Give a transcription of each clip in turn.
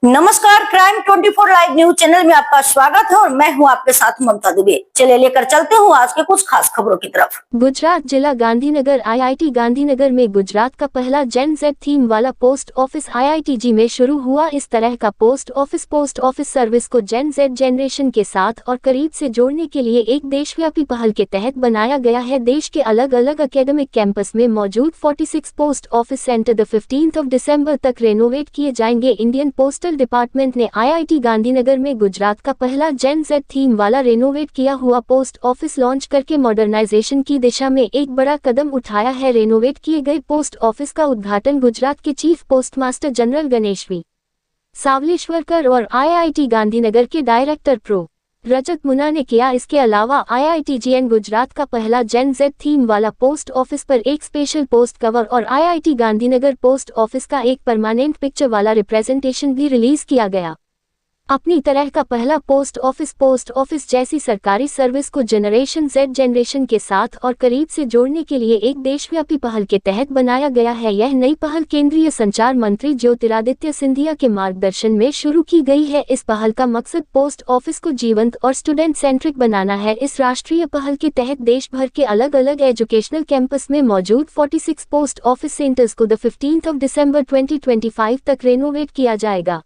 नमस्कार, crime 24 live news channel में आपका स्वागत है और मैं हूं आपके साथ ममता दुबे। चलिए लेकर चलते हूं आज के कुछ खास खबरों की तरफ। गुजरात जिला गांधीनगर आईआईटी गांधीनगर में गुजरात का पहला जेन जेड थीम वाला पोस्ट ऑफिस आईआईटीजी में शुरू हुआ। इस तरह का पोस्ट ऑफिस सर्विस को जेन जेड जनरेशन के साथ और करीब से जोड़ने के लिए एक देशव्यापी पहल के तहत बनाया गया है। देश के अलग अलग एकेडमिक कैंपस में मौजूद 46 पोस्ट ऑफिस सेंटर द 15 दिसंबर तक रेनोवेट किए जाएंगे। इंडियन पोस्टल डिपार्टमेंट ने आईआईटी गांधीनगर में गुजरात का पहला जेन जेड थीम वाला रेनोवेट किया हुआ पोस्ट ऑफिस लॉन्च करके मॉडर्नाइजेशन की दिशा में एक बड़ा कदम उठाया है। रेनोवेट किए गए पोस्ट ऑफिस का उद्घाटन गुजरात के chief postmaster general Ganesh V Savleshwarkar और आईआईटी गांधीनगर के डायरेक्टर प्रो रजत मुना ने किया। इसके अलावा आईआईटीजीएन गुजरात का पहला जेन जेड थीम वाला पोस्ट ऑफिस पर एक स्पेशल पोस्ट कवर और आईआईटी गांधीनगर पोस्ट ऑफिस का एक परमानेंट पिक्चर वाला रिप्रेजेंटेशन भी रिलीज किया गया। अपनी तरह का पहला पोस्ट ऑफिस जैसी सरकारी सर्विस को जनरेशन जेड जनरेशन के साथ और करीब से जोड़ने के लिए एक देशव्यापी पहल के तहत बनाया गया है। यह नई पहल केंद्रीय संचार मंत्री ज्योतिरादित्य सिंधिया के मार्गदर्शन में शुरू की गई है। इस पहल का मकसद पोस्ट ऑफिस को जीवंत और स्टूडेंट सेंट्रिक बनाना है। इस राष्ट्रीय पहल के तहत देश भर के अलग अलग एजुकेशनल कैंपस में मौजूद 46 पोस्ट ऑफिस सेंटर्स को द 15 दिसंबर 2025 तक रेनोवेट किया जाएगा।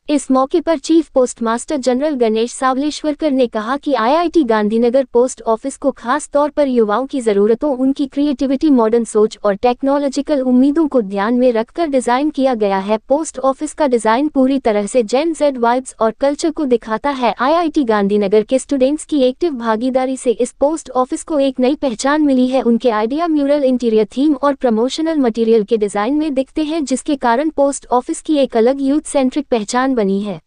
इस मौके पर चीफ पोस्टमास्टर जनरल गणेश सावलेश्वरकर ने कहा कि आईआईटी गांधीनगर पोस्ट ऑफिस को खास तौर पर युवाओं की जरूरतों, उनकी क्रिएटिविटी, मॉडर्न सोच और टेक्नोलॉजिकल उम्मीदों को ध्यान में रखकर डिजाइन किया गया है। पोस्ट ऑफिस का डिजाइन पूरी तरह से जेन जेड वाइब्स और कल्चर को दिखाता है। आईआईटी गांधीनगर के स्टूडेंट्स की एक्टिव भागीदारी से इस पोस्ट ऑफिस को एक नई पहचान मिली है। उनके आइडिया म्यूरल, इंटीरियर थीम और प्रमोशनल मटेरियल के डिजाइन में दिखते हैं, जिसके कारण पोस्ट ऑफिस की एक अलग यूथ सेंट्रिक पहचान बनी है।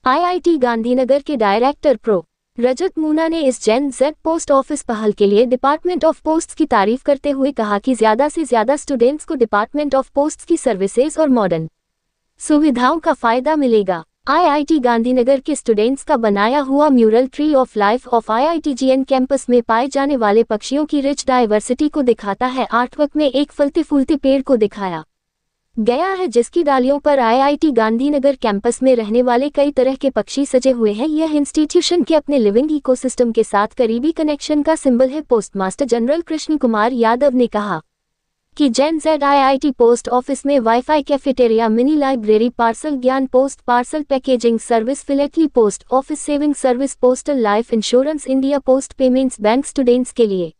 आईआईटी गांधीनगर के डायरेक्टर प्रो रजत मुना ने इस जेन जेड पोस्ट ऑफिस पहल के लिए डिपार्टमेंट ऑफ पोस्ट्स की तारीफ करते हुए कहा कि ज्यादा से ज्यादा स्टूडेंट्स को डिपार्टमेंट ऑफ पोस्ट्स की सर्विसेज और मॉडर्न सुविधाओं का फायदा मिलेगा। आईआईटी गांधीनगर के स्टूडेंट्स का बनाया हुआ mural tree of life of IITGN campus में पाए जाने वाले पक्षियों की रिच डाइवर्सिटी को दिखाता है। आर्टवर्क में एक फलते फूलते पेड़ को दिखाया गया है, जिसकी डालियों पर आईआईटी गांधीनगर कैंपस में रहने वाले कई तरह के पक्षी सजे हुए हैं। यह इंस्टीट्यूशन के अपने लिविंग इकोसिस्टम के साथ करीबी कनेक्शन का सिंबल है। पोस्टमास्टर जनरल कृष्ण कुमार यादव ने कहा कि Gen Z IIT post office में wifi, cafeteria, mini library, parcel ज्ञान post, parcel packaging service, philately post office, saving service, postal life insurance, India post payments bank, students के लिए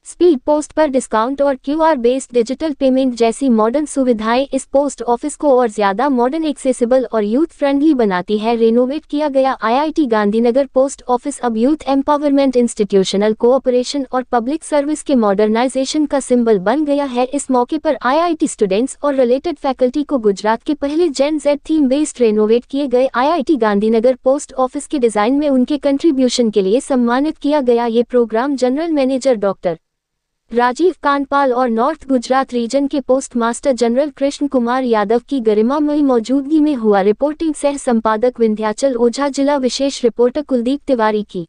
speed post पर discount और QR based digital payment जैसी modern सुविधाएं इस पोस्ट ऑफिस को और ज्यादा मॉडर्न, एक्सेसिबल और यूथ फ्रेंडली बनाती है। रेनोवेट किया गया आईआईटी गांधीनगर पोस्ट ऑफिस अब यूथ एम्पावरमेंट, इंस्टीट्यूशनल कोऑपरेशन और पब्लिक सर्विस के मॉडर्नाइजेशन का सिंबल बन गया है। इस मौके पर आईआईटी स्टूडेंट्स और रिलेटेड फैकल्टी को गुजरात के पहले Gen Z theme based renovate किए गए आईआईटी गांधीनगर पोस्ट ऑफिस के डिजाइन में उनके कंट्रीब्यूशन के लिए सम्मानित किया गया। ये programme general manager doctor Rajiv Kanpal और नॉर्थ गुजरात रीजन के पोस्टमास्टर जनरल कृष्ण कुमार यादव की गरिमामयी मौजूदगी में हुआ। रिपोर्टिंग सह संपादक विंध्याचल ओझा, जिला विशेष रिपोर्टर कुलदीप तिवारी की।